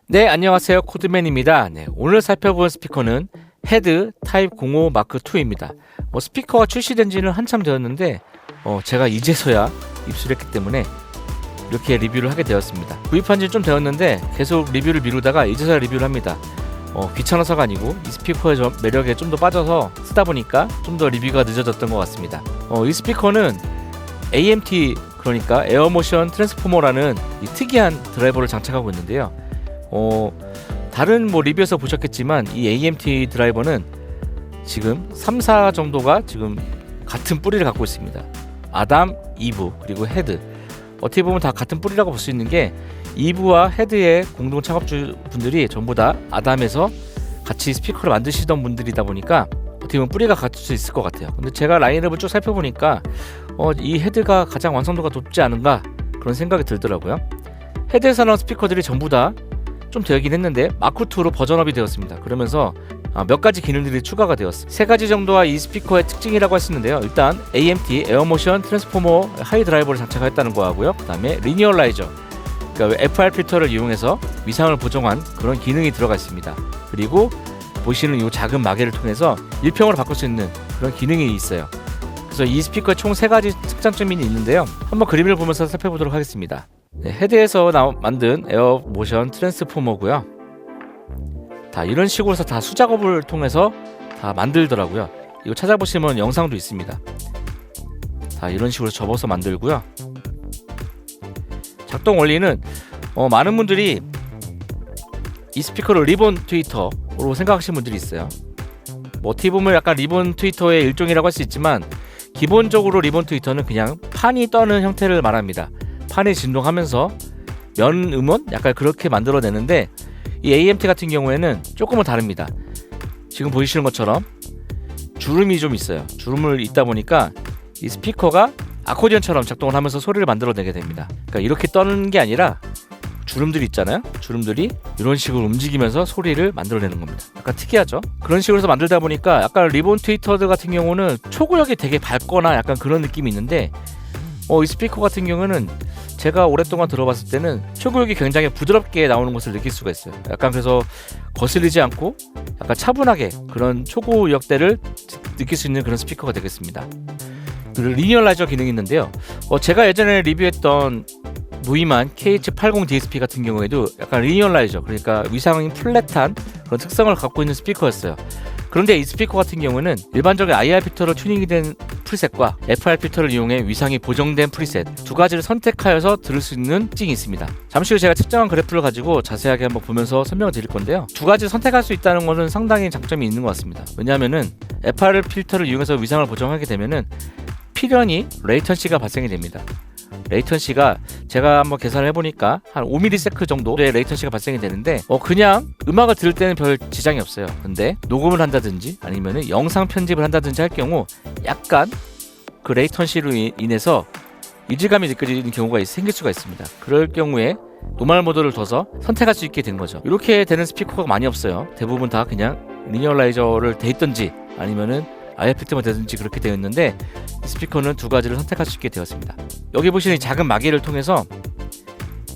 네, 안녕하세요. 코드맨입니다. 네, 오늘 살펴볼 스피커는 헤드 타입 05 마크 2입니다. 스피커가 출시된 지는 한참 되었는데 제가 이제서야 입수했기 때문에 이렇게 리뷰를 하게 되었습니다. 구입한 지 좀 되었는데 계속 리뷰를 미루다가 이제서야 리뷰를 합니다. 귀찮아서가 아니고 이 스피커의 매력에 좀 더 빠져서 쓰다 보니까 좀 더 리뷰가 늦어졌던 것 같습니다. 이 스피커는 AMT, 그러니까 에어모션 트랜스포머라는 이 특이한 드라이버를 장착하고 있는데요. 다른 리뷰에서 보셨겠지만 이 AMT 드라이버는 지금 3, 4 정도가 지금 같은 뿌리를 갖고 있습니다. 아담, 이브, 그리고 헤드. 어떻게 보면 다 같은 뿌리라고 볼 수 있는 게 이브와 헤드의 공동 창업주 분들이 전부 다 아담에서 같이 스피커를 만드시던 분들이다 보니까 어떻게 보면 뿌리가 같을 수 있을 것 같아요. 근데 제가 라인업을 쭉 살펴보니까 이 헤드가 가장 완성도가 높지 않은가 그런 생각이 들더라고요. 헤드에서 나온 스피커들이 전부 다 좀 되긴 했는데 마크2로 버전업이 되었습니다. 그러면서 몇 가지 기능들이 추가가 되었어요. 세 가지 정도가 이 스피커의 특징이라고 할 수 있는데요. 일단 AMT 에어모션 트랜스포머 하이 드라이버를 장착했다는 거 하고요. 그 다음에 리니얼라이저, 그러니까 FR 필터를 이용해서 위상을 보정한 그런 기능이 들어가 있습니다. 그리고 보시는 이 작은 마개를 통해서 일평으로 바꿀 수 있는 그런 기능이 있어요. 그래서 이 스피커에 총 세 가지 특장점이 있는데요. 한번 그림을 보면서 살펴보도록 하겠습니다. 네, 헤드에서 만든 에어모션 트랜스포머고요. 다 이런 식으로 해서 다 수작업을 통해서 다 만들더라고요. 이거 찾아보시면 영상도 있습니다. 다 이런 식으로 접어서 만들고요. 작동 원리는 많은 분들이 이 스피커를 리본 트위터로 생각하시는 분들이 있어요. 어떻게 보면 약간 리본 트위터의 일종이라고 할 수 있지만 기본적으로 리본 트위터는 그냥 판이 떠는 형태를 말합니다. 판이 진동하면서 면 음원? 약간 그렇게 만들어내는데 이 AMT 같은 경우에는 조금은 다릅니다. 지금 보이시는 것처럼 주름이 좀 있어요. 주름을 있다 보니까 이 스피커가 아코디언처럼 작동을 하면서 소리를 만들어내게 됩니다. 그러니까 이렇게 떠는 게 아니라 주름들이 있잖아요. 주름들이 이런 식으로 움직이면서 소리를 만들어내는 겁니다. 약간 특이하죠? 그런 식으로 해서 만들다 보니까 약간 리본 트위터들 같은 경우는 초고역이 되게 밝거나 약간 그런 느낌이 있는데 이 스피커 같은 경우는 제가 오랫동안 들어봤을 때는 초고역이 굉장히 부드럽게 나오는 것을 느낄 수가 있어요. 약간 그래서 거슬리지 않고 약간 차분하게 그런 초고역대를 느낄 수 있는 그런 스피커가 되겠습니다. 그리고 리니얼라이저 기능이 있는데요. 제가 예전에 리뷰했던 무이만 KH80DSP 같은 경우에도 약간 리니얼라이저, 그러니까 위상이 플랫한 그런 특성을 갖고 있는 스피커였어요. 그런데 이 스피커 같은 경우는 일반적인 IR 필터로 튜닝이 된 프리셋과 FR 필터를 이용해 위상이 보정된 프리셋 두 가지를 선택하여서 들을 수 있는 특징이 있습니다. 잠시 후 제가 측정한 그래프를 가지고 자세하게 한번 보면서 설명을 드릴 건데요. 두 가지 선택할 수 있다는 것은 상당히 장점이 있는 것 같습니다. 왜냐하면은 FR 필터를 이용해서 위상을 보정하게 되면은 필연히 레이턴시가 발생이 됩니다. 레이턴시가 제가 한번 계산을 해보니까 한 5ms 정도의 레이턴시가 발생이 되는데 그냥 음악을 들을 때는 별 지장이 없어요. 근데 녹음을 한다든지 아니면은 영상 편집을 한다든지 할 경우 약간 그 레이턴시로 인해서 이질감이 느껴지는 경우가 생길 수가 있습니다. 그럴 경우에 노멀 모드를 둬서 선택할 수 있게 된 거죠. 이렇게 되는 스피커가 많이 없어요. 대부분 다 그냥 리니얼라이저를 돼 있든지 아니면은 IR 필터만 되든지 그렇게 되어 있는데 이 스피커는 두 가지를 선택할 수 있게 되었습니다. 여기 보시는 이 작은 마개를 통해서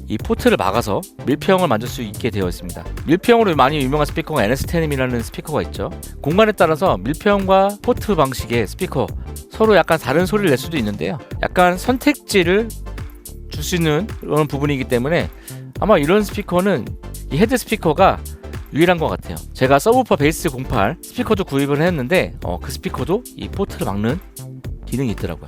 이 포트를 막아서 밀폐형을 만들 수 있게 되어 있습니다. 밀폐형으로 많이 유명한 스피커가 NS10M이라는 스피커가 있죠. 공간에 따라서 밀폐형과 포트 방식의 스피커 서로 약간 다른 소리를 낼 수도 있는데요. 약간 선택지를 줄 수 있는 그런 부분이기 때문에 아마 이런 스피커는 이 헤드 스피커가 유일한 것 같아요. 제가 서브우퍼 베이스 08 스피커도 구입을 했는데 그 스피커도 이 포트를 막는 기능이 있더라고요.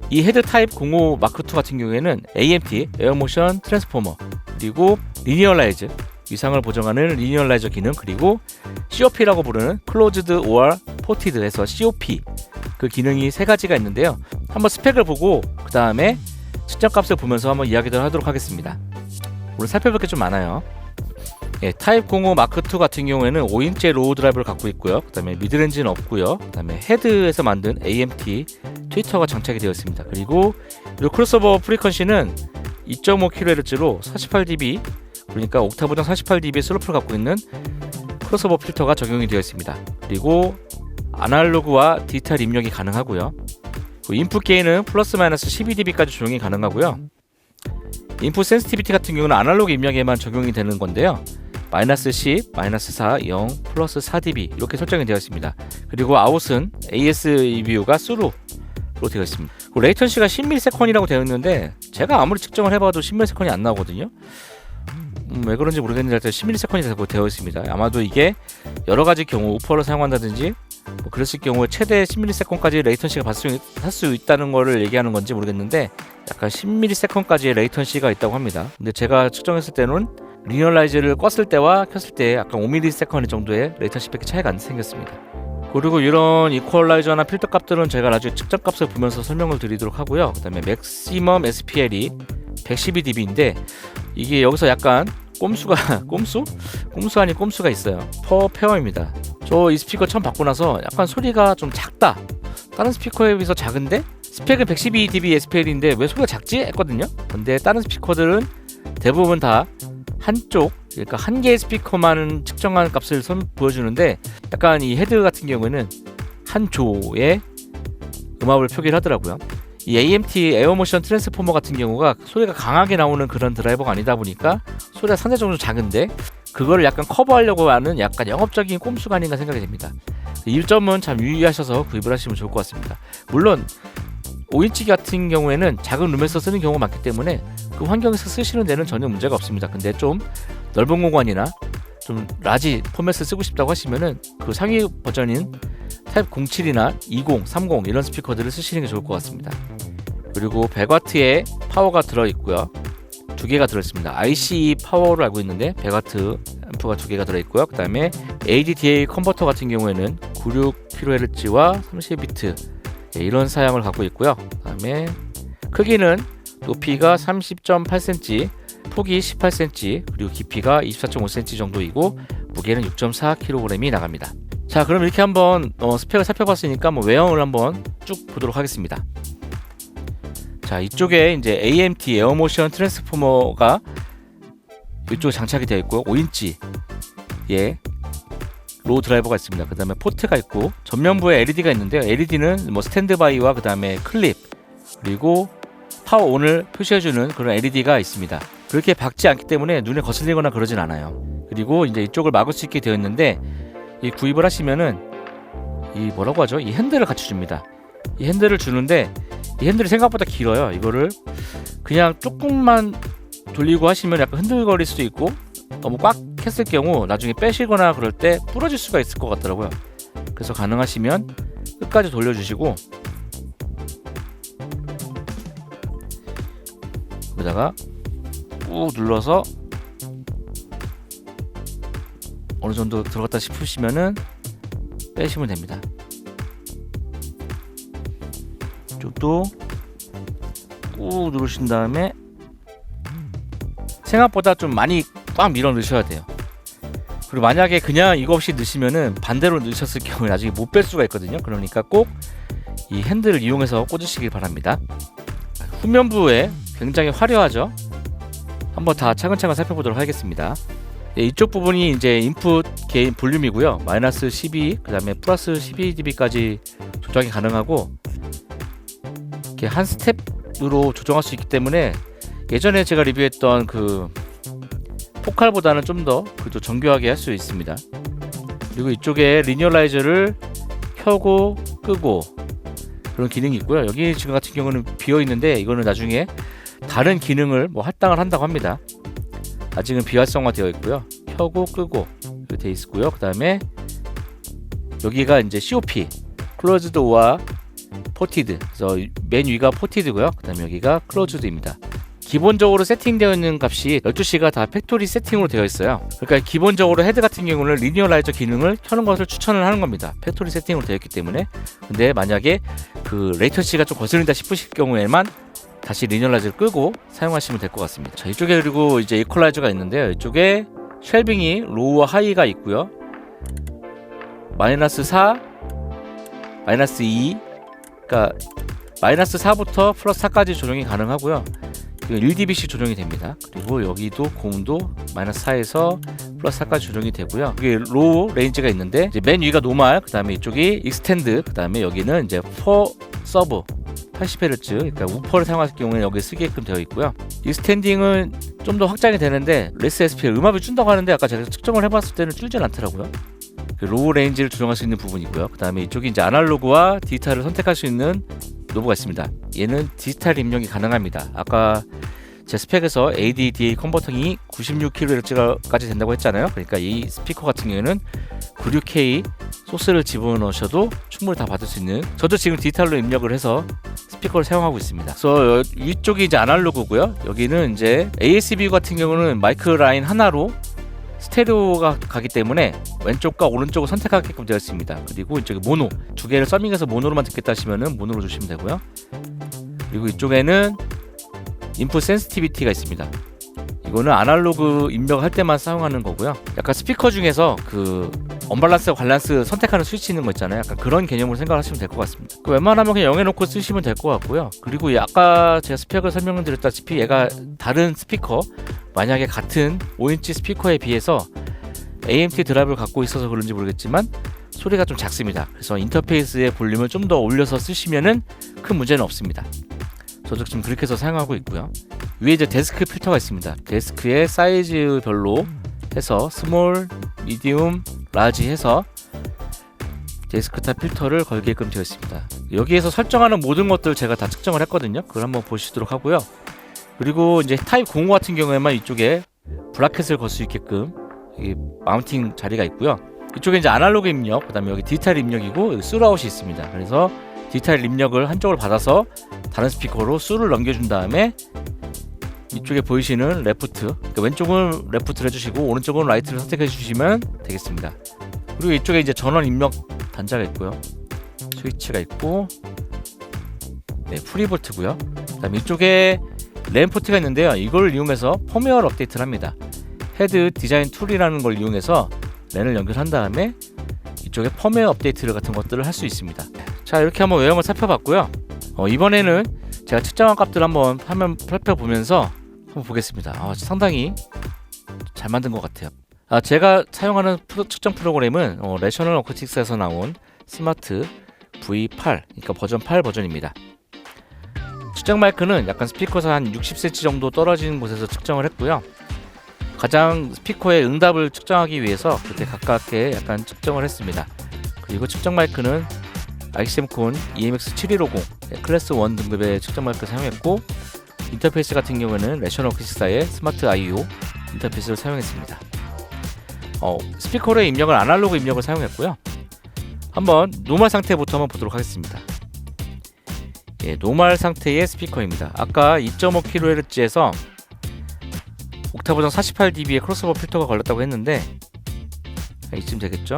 이 헤드 타입 05 마크2 같은 경우에는 AMT 에어모션 트랜스포머, 그리고 리니얼라이즈 위상을 보정하는 리니얼라이저 기능, 그리고 COP라고 부르는 클로즈드 or 포티드에서 COP 그 기능이 세 가지가 있는데요. 한번 스펙을 보고 그 다음에 측정값을 보면서 한번 이야기를 하도록 하겠습니다. 오늘 살펴볼 게 좀 많아요. 타입 05 마크2 같은 경우에는 5인치 로우 드라이브를 갖고 있고요. 그 다음에 미드렌지는 없고요. 그 다음에 헤드에서 만든 AMT 트위터가 장착이 되어 있습니다. 그리고 이 크로스오버 프리퀀시는 2.5kHz로 48dB, 그러니까 옥타브당 48dB의 슬로프를 갖고 있는 크로스오버 필터가 적용이 되어 있습니다. 그리고 아날로그와 디지털 입력이 가능하고요. 인풋 게인은 플러스 마이너스 12dB까지 조정이 가능하고요. 인풋 센시티비티 같은 경우는 아날로그 입력에만 적용이 되는 건데요. 마이너스 10, 마이너스 4, 0, 플러스 4dB 이렇게 설정이 되어 있습니다. 그리고 아웃은 AS EBU가 수루로 되어 있습니다. 레이턴시가 10ms이라고 되어 있는데 제가 아무리 측정을 해봐도 10ms이 안 나오거든요. 왜 그런지 모르겠는데 10ms이 되어 있습니다. 아마도 이게 여러 가지 경우 우퍼를 사용한다든지 뭐 그랬을 경우에 최대 10ms까지 레이턴시가 할 수 있다는 거를 얘기하는 건지 모르겠는데 약간 10ms까지의 레이턴시가 있다고 합니다. 근데 제가 측정했을 때는 리니어라이즈를 껐을 때와 켰을 때 약간 5ms 정도의 레이턴시밖에 차이가 안 생겼습니다. 그리고 이런 이퀄라이저나 필터 값들은 제가 나중에 측정 값을 보면서 설명을 드리도록 하고요. 그 다음에 맥시멈 SPL이 112dB인데 이게 여기서 약간 꼼수 아닌 꼼수가 있어요. 퍼 페어입니다. 저 이 스피커 처음 받고 나서 약간 소리가 좀 작다. 다른 스피커에 비해서 작은데 스펙은 112dB SPL인데 왜 소리가 작지? 했거든요. 근데 다른 스피커들은 대부분 다 한쪽, 그러니까 한 개의 스피커만 측정한 값을 보여주는데 약간 이 헤드 같은 경우에는 한 조의 음압을 표기를 하더라고요. 이 AMT 에어모션 트랜스포머 같은 경우가 소리가 강하게 나오는 그런 드라이버가 아니다 보니까 소리가 상대적으로 작은데 그거를 약간 커버하려고 하는 약간 영업적인 꼼수가 아닌가 생각이 됩니다. 이 점은 참 유의하셔서 구입을 하시면 좋을 것 같습니다. 물론 5인치 같은 경우에는 작은 룸에서 쓰는 경우가 많기 때문에 그 환경에서 쓰시는 데는 전혀 문제가 없습니다. 근데 좀 넓은 공간이나 좀 라지 포맷을 쓰고 싶다고 하시면은 그 상위 버전인 타입 07이나 20, 30 이런 스피커들을 쓰시는 게 좋을 것 같습니다. 그리고 100W의 파워가 들어있고요. 두 개가 들어있습니다. ICE 파워로 알고 있는데 100W 앰프가 두 개가 들어있고요. 그 다음에 ADDA 컨버터 같은 경우에는 96kHz와 30비트 이런 사양을 갖고 있고요. 그 다음에 크기는 높이가 30.8cm, 폭이 18cm, 그리고 깊이가 24.5cm 정도이고 무게는 6.4kg이 나갑니다. 자, 그럼 이렇게 한번 스펙을 살펴봤으니까 외형을 한번 쭉 보도록 하겠습니다. 자, 이쪽에 이제 AMT 에어모션 트랜스포머가 이쪽에 장착이 되어 있고요. 5인치 로우 드라이버가 있습니다. 그 다음에 포트가 있고 전면부에 LED가 있는데요. LED는 스탠드바이와 그 다음에 클립 그리고 파워 온을 표시해주는 그런 LED가 있습니다. 그렇게 밝지 않기 때문에 눈에 거슬리거나 그러진 않아요. 그리고 이제 이쪽을 막을 수 있게 되어 있는데 이 구입을 하시면은 이 뭐라고 하죠? 이 핸들을 같이 줍니다. 이 핸들을 주는데 이 핸들이 생각보다 길어요. 이거를 그냥 조금만 돌리고 하시면 약간 흔들거릴 수도 있고 너무 꽉 했을 경우 나중에 빼시거나 그럴 때 부러질 수가 있을 것 같더라고요. 그래서 가능하시면 끝까지 돌려주시고 여기다가 꾹 눌러서 어느 정도 들어갔다 싶으시면은 빼시면 됩니다. 이쪽도 꾹 누르신 다음에 생각보다 좀 많이 꽉 밀어 넣으셔야 돼요. 그리고 만약에 그냥 이거 없이 넣으시면은 반대로 넣으셨을 경우에 나중에 못 뺄 수가 있거든요. 그러니까 꼭 이 핸들을 이용해서 꽂으시길 바랍니다. 후면부에 굉장히 화려하죠. 한번 다 차근차근 살펴보도록 하겠습니다. 이쪽 부분이 이제 인풋 게인 볼륨이고요. 마이너스 12, 그 다음에 플러스 12dB까지 조정이 가능하고 이렇게 한 스텝으로 조정할 수 있기 때문에 예전에 제가 리뷰했던 그 포칼보다는 좀 더 그래도 정교하게 할 수 있습니다. 그리고 이쪽에 리니어라이저를 켜고 끄고 그런 기능이 있고요. 여기 지금 같은 경우는 비어 있는데 이거는 나중에 다른 기능을 할당을 한다고 합니다. 아직은 비활성화 되어 있고요. 켜고 끄고 이렇게 되어 있고요. 그 다음에 여기가 이제 COP 클로즈드와 포티드. 그래서 맨 위가 포티드고요. 그 다음에 여기가 클로즈드입니다. 기본적으로 세팅되어 있는 값이 12시가 다 팩토리 세팅으로 되어 있어요. 그러니까 기본적으로 헤드 같은 경우는 리니어라이저 기능을 켜는 것을 추천을 하는 겁니다. 팩토리 세팅으로 되어 있기 때문에. 근데 만약에 그 레이턴시가 좀 거슬린다 싶으실 경우에만 다시 리니어라이저를 끄고 사용하시면 될 것 같습니다. 자, 이쪽에 그리고 이제 이퀄라이저가 있는데요. 이쪽에 쉘빙이 로우와 하이가 있고요. 마이너스 4, 마이너스 2, 그러니까 마이너스 4부터 플러스 4까지 조정이 가능하고요. 1dB씩 조정이 됩니다. 그리고 여기도 고음도 마이너스 4에서 플러스 4까지 조정이 되고요. 이게 로우 레인지가 있는데 이제 맨 위가 노멀, 그 다음에 이쪽이 익스텐드, 그 다음에 여기는 이제 퍼 서브 80Hz, 그러니까 우퍼를 사용할 경우에 여기 쓰게끔 되어 있고요. 익스텐딩은 좀 더 확장이 되는데 레스 SPL 음압을 준다고 하는데 아까 제가 측정을 해봤을 때는 줄진 않더라고요. 그 로우 레인지를 조정할 수 있는 부분이 있고요. 그 다음에 이쪽이 이제 아날로그와 디지털을 선택할 수 있는 노브가 있습니다. 얘는 디지털 입력이 가능합니다. 아까 제 스펙에서 ADDA 컨버터링이 96kHz까지 된다고 했잖아요. 그러니까 이 스피커 같은 경우에는 96K 소스를 집어넣으셔도 충분히 다 받을 수 있는, 저도 지금 디지털로 입력을 해서 스피커를 사용하고 있습니다. 그래서 위쪽이 이제 아날로그고요. 여기는 이제 ASB 같은 경우는 마이크 라인 하나로 스테레오가 가기 때문에 왼쪽과 오른쪽을 선택하게끔 되어 있습니다. 그리고 이쪽에 모노, 두 개를 서밍해서 모노로만 듣겠다 하시면은 모노로 주시면 되고요. 그리고 이쪽에는 인풋 센시티비티가 있습니다. 이거는 아날로그 입력할 때만 사용하는 거고요. 약간 스피커 중에서 그 언밸런스, 밸런스 선택하는 스위치 있는 거 있잖아요. 약간 그런 개념으로 생각하시면 될 것 같습니다. 웬만하면 그냥 영해놓고 쓰시면 될 것 같고요. 그리고 아까 제가 스펙을 설명을 드렸다시피 얘가 다른 스피커, 만약에 같은 5인치 스피커에 비해서 AMT 드라이브를 갖고 있어서 그런지 모르겠지만 소리가 좀 작습니다. 그래서 인터페이스의 볼륨을 좀 더 올려서 쓰시면은 큰 문제는 없습니다. 저도 지금 그렇게 해서 사용하고 있고요. 위에 이제 데스크 필터가 있습니다. 데스크의 사이즈별로 해서 스몰, 미디움, 라지 해서 데스크탑 필터를 걸게끔 되어 있습니다. 여기에서 설정하는 모든 것들을 제가 다 측정을 했거든요. 그걸 한번 보시도록 하고요. 그리고 이제 타입 05 같은 경우에만 이쪽에 브라켓을 걸 수 있게끔 이 마운팅 자리가 있고요. 이쪽에 이제 아날로그 입력, 그 다음에 여기 디지털 입력이고 여기 스루아웃이 있습니다. 그래서 디지털 입력을 한쪽을 받아서 다른 스피커로 수를 넘겨준 다음에 이쪽에 보이시는 레프트, 그러니까 왼쪽은 레프트를 해주시고 오른쪽은 라이트를 선택해 주시면 되겠습니다. 그리고 이쪽에 이제 전원 입력 단자가 있고요, 스위치가 있고, 네, 프리볼트고요. 그다음에 이쪽에 램 포트가 있는데요. 이걸 이용해서 펌웨어 업데이트를 합니다. 헤드 디자인 툴이라는 걸 이용해서 랜을 연결한 다음에 이쪽에 펌웨어 업데이트를 같은 것들을 할 수 있습니다. 자, 이렇게 한번 외형을 살펴봤고요. 이번에는 제가 측정한 값들 한번 화면 살펴보면서 한번 보겠습니다. 상당히 잘 만든 것 같아요. 제가 사용하는 측정 프로그램은 레셔널 어쿠스틱스에서 나온 스마트 V8, 그러니까 버전 8 버전입니다. 측정 마이크는 약간 스피커에서 한 60cm 정도 떨어진 곳에서 측정을 했고요. 가장 스피커의 응답을 측정하기 위해서 그렇게 가깝게 약간 측정을 했습니다. 그리고 측정 마이크는 IXM콘 EMX7150 클래스 1 등급의 측정 마이크를 사용했고, 인터페이스 같은 경우에는 레셔널 어쿠스틱스의 스마트 IO 인터페이스를 사용했습니다. 스피커의 입력은 아날로그 입력을 사용했고요. 한번 노멀 상태부터 한번 보도록 하겠습니다. 예, 노멀 상태의 스피커입니다. 아까 2.5kHz에서 옥타 버전 48dB의 크로스오버 필터가 걸렸다고 했는데 이쯤 되겠죠?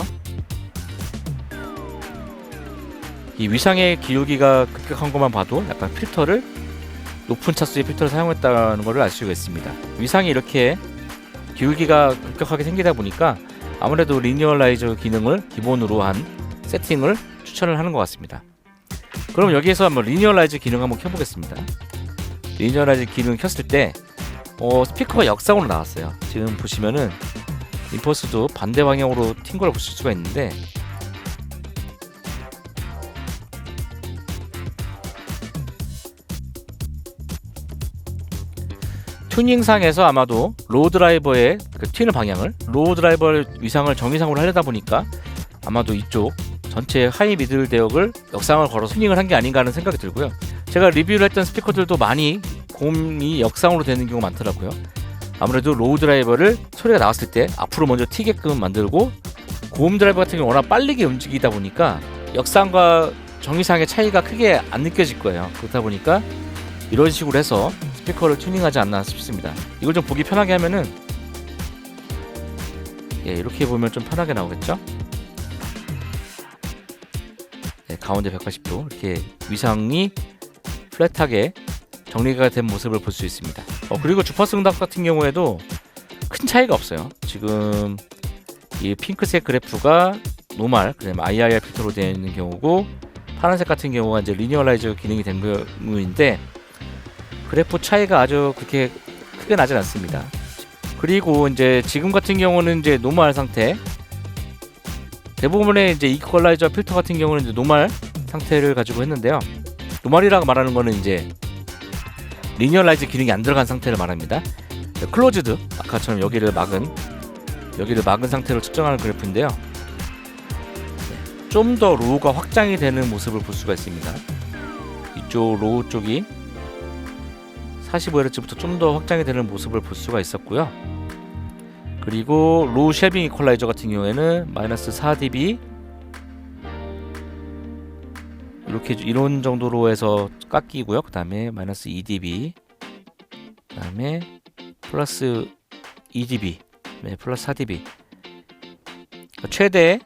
이 위상의 기울기가 급격한 것만 봐도 약간 필터를 높은 차수의 필터를 사용했다는 것을 알 수가 있습니다. 위상이 이렇게 기울기가 급격하게 생기다 보니까 아무래도 리니어라이저 기능을 기본으로 한 세팅을 추천을 하는 것 같습니다. 그럼 여기에서 한번 리니어라이즈 기능 한번 켜보겠습니다. 리니어라이즈 기능 켰을 때 스피커가 역상으로 나왔어요. 지금 보시면은 인퍼스도 반대 방향으로 튄 걸 보실 수가 있는데, 튜닝상에서 아마도 로우 드라이버의 그 튀는 방향을, 로우 드라이버의 위상을 정위상으로 하려다 보니까 아마도 이쪽 전체 하이 미들 대역을 역상을 걸어서 튜닝을 한 게 아닌가 하는 생각이 들고요. 제가 리뷰를 했던 스피커들도 많이 고음이 역상으로 되는 경우가 많더라고요. 아무래도 로우 드라이버를 소리가 나왔을 때 앞으로 먼저 튀게끔 만들고, 고음 드라이버 같은 경우는 워낙 빠르게 움직이다 보니까 역상과 정위상의 차이가 크게 안 느껴질 거예요. 그렇다 보니까 이런 식으로 해서 스피커를 튜닝하지 않나 싶습니다. 이걸 좀 보기 편하게 하면은, 예, 이렇게 보면 좀 편하게 나오겠죠? 네, 가운데 180도 이렇게 위상이 플랫하게 정리가 된 모습을 볼 수 있습니다. 그리고 주파수 응답 같은 경우에도 큰 차이가 없어요. 지금 이 핑크색 그래프가 노멀, 그다음에 IIR 필터로 되어 있는 경우고, 파란색 같은 경우가 이제 리니어라이저 기능이 된 경우인데 그래프 차이가 아주 그렇게 크게 나진 않습니다. 그리고 이제 지금 같은 경우는 이제 노멀 상태, 대부분의 이제 이퀄라이저 필터 같은 경우는 이제 노멀 상태를 가지고 했는데요. 노멀이라고 말하는 거는 이제 리니어라이즈 기능이 안 들어간 상태를 말합니다. 클로즈드, 아까처럼 여기를 막은 상태로 측정하는 그래프인데요. 좀 더 로우가 확장이 되는 모습을 볼 수가 있습니다. 이쪽 로우 쪽이 45Hz부터 좀 더 확장이 되는 모습을 볼 수가 있었고요. 그리고 로우 쉘빙 이퀄라이저 같은 경우에는 마이너스 4dB 이런 정도로 해서 깎이고요. 그 다음에 마이너스 2dB, 그 다음에 플러스 2dB, 네, 플러스 4dB. 최대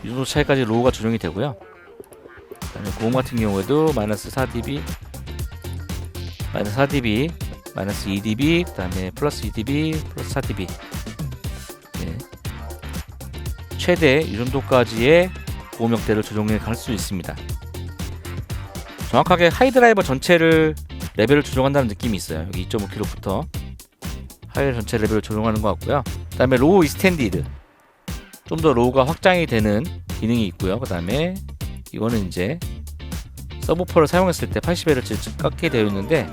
이 정도 차이까지 로우가 조정이 되고요. 그 다음에 고음 같은 경우에도 마이너스 4dB, 마이너스 4dB, 마이너스 2dB, 그 다음에 플러스 2dB, 플러스 4dB. 네. 최대 이 정도까지의 고음역대를 조정해 갈 수 있습니다. 정확하게 하이드라이버 전체를 레벨을 조정한다는 느낌이 있어요. 여기 2.5kg부터 하이드라이버 전체 레벨을 조정하는 것 같고요. 그 다음에 로우 이스텐디드, 좀 더 로우가 확장이 되는 기능이 있고요. 그 다음에 이거는 이제 서브퍼를 사용했을 때 80Hz 깎게 되어 있는데,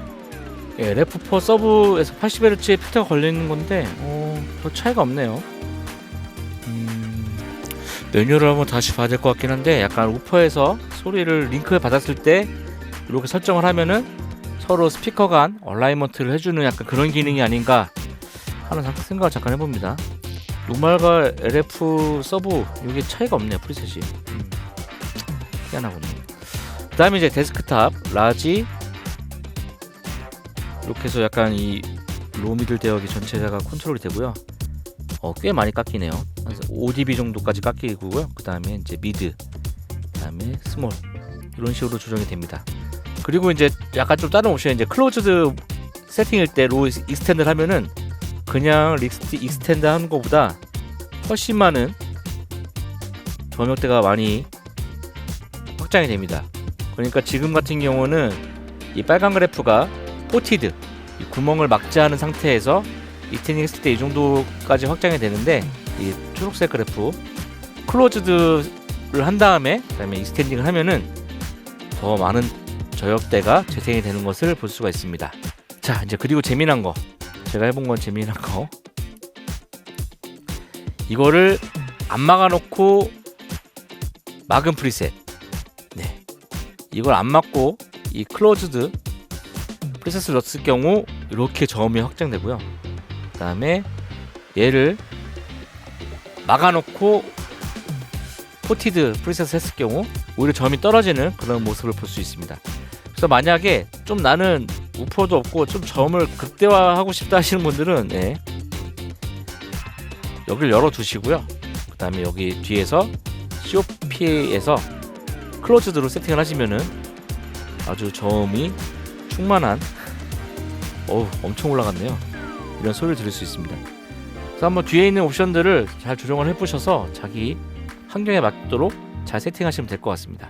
예, RF4 서브에서 80Hz의 필터가 걸리는 건데 별 차이가 없네요. 메뉴를 한번 다시 봐야 될 것 같긴 한데, 약간 우퍼에서 소리를 링크를 받았을 때 이렇게 설정을 하면은 서로 스피커 간 얼라이먼트를 해주는 약간 그런 기능이 아닌가 하는 생각을 잠깐 해봅니다. 노멀과 LF 서브 이게 차이가 없네요. 프리셋이 희한하군요. 그 다음에 이제 데스크탑 라지, 이렇게 해서 약간 이 로우 미들 대역이 전체가 컨트롤이 되고요. 꽤 많이 깎이네요. 5dB 정도까지 깎이고요. 그 다음에 이제 미드, 그 다음에 스몰, 이런 식으로 조정이 됩니다. 그리고 이제 약간 좀 다른 옵션이 이제 클로즈드 세팅일 때 로우 익스텐드를 하면은 그냥 익스텐드 하는 것보다 훨씬 많은 저음역대가 많이 확장이 됩니다. 그러니까 지금 같은 경우는 이 빨간 그래프가 포티드, 이 구멍을 막지 않은 상태에서 익스텐딩 했을 때 이 정도까지 확장이 되는데, 이 초록색 그래프 클로즈드를 한 다음에 그다음에 익스텐딩을 하면은 더 많은 저역대가 재생이 되는 것을 볼 수가 있습니다. 자, 이제 그리고 재미난 거, 제가 해본 건 재미난 거, 이거를 안 막아놓고 막은 프리셋. 네, 이걸 안 막고 이 클로즈드 프리셋을 넣었을 경우 이렇게 저음이 확장되고요. 그 다음에 얘를 막아놓고 포티드 프리셋을 했을 경우 오히려 저음이 떨어지는 그런 모습을 볼 수 있습니다. 그래서 만약에 좀 나는 우퍼도 없고 좀 저음을 극대화하고 싶다 하시는 분들은, 네, 여기를 열어두시고요. 그 다음에 여기 뒤에서 COP에서 클로즈드로 세팅을 하시면은 아주 저음이 충만한, 엄청 올라갔네요, 이런 소리를 들을 수 있습니다. 그래서 한번 뒤에 있는 옵션들을 잘 조정을 해보셔서 자기 환경에 맞도록 잘 세팅하시면 될 것 같습니다.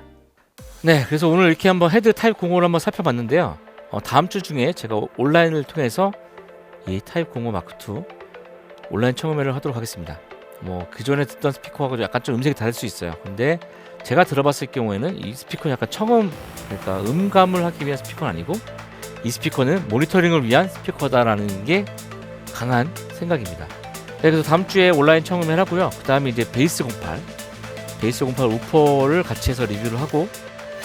네, 그래서 오늘 이렇게 한번 헤드 타입 05를 한번 살펴봤는데요. 다음 주 중에 제가 온라인을 통해서 이 타입 05 마크2 온라인 청음회를 하도록 하겠습니다. 뭐 그전에 듣던 스피커하고 약간 좀 음색이 다를 수 있어요. 근데 제가 들어봤을 경우에는 이 스피커는 약간 청음, 그러니까 음감을 하기 위한 스피커는 아니고 이 스피커는 모니터링을 위한 스피커다라는 게 강한 생각입니다. 네, 그래서 다음 주에 온라인 청음회를 하고요. 그 다음에 이제 베이스 08 우퍼를 같이 해서 리뷰를 하고,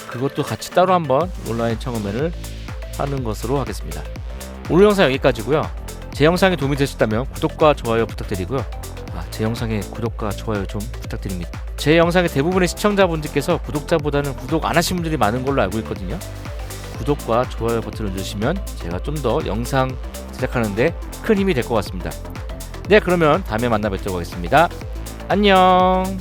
그것도 같이 따로 한번 온라인 청음회를 하는 것으로 하겠습니다. 오늘 영상 여기까지고요. 제 영상이 도움이 되셨다면 구독과 좋아요 부탁드리고요. 제 영상에 구독과 좋아요 좀 부탁드립니다. 제 영상의 대부분의 시청자분들께서 구독자보다는 구독 안 하신 분들이 많은 걸로 알고 있거든요. 구독과 좋아요 버튼을 누르시면 제가 좀 더 영상 제작하는데 큰 힘이 될 것 같습니다. 네, 그러면 다음에 만나 뵙도록 하겠습니다. 안녕.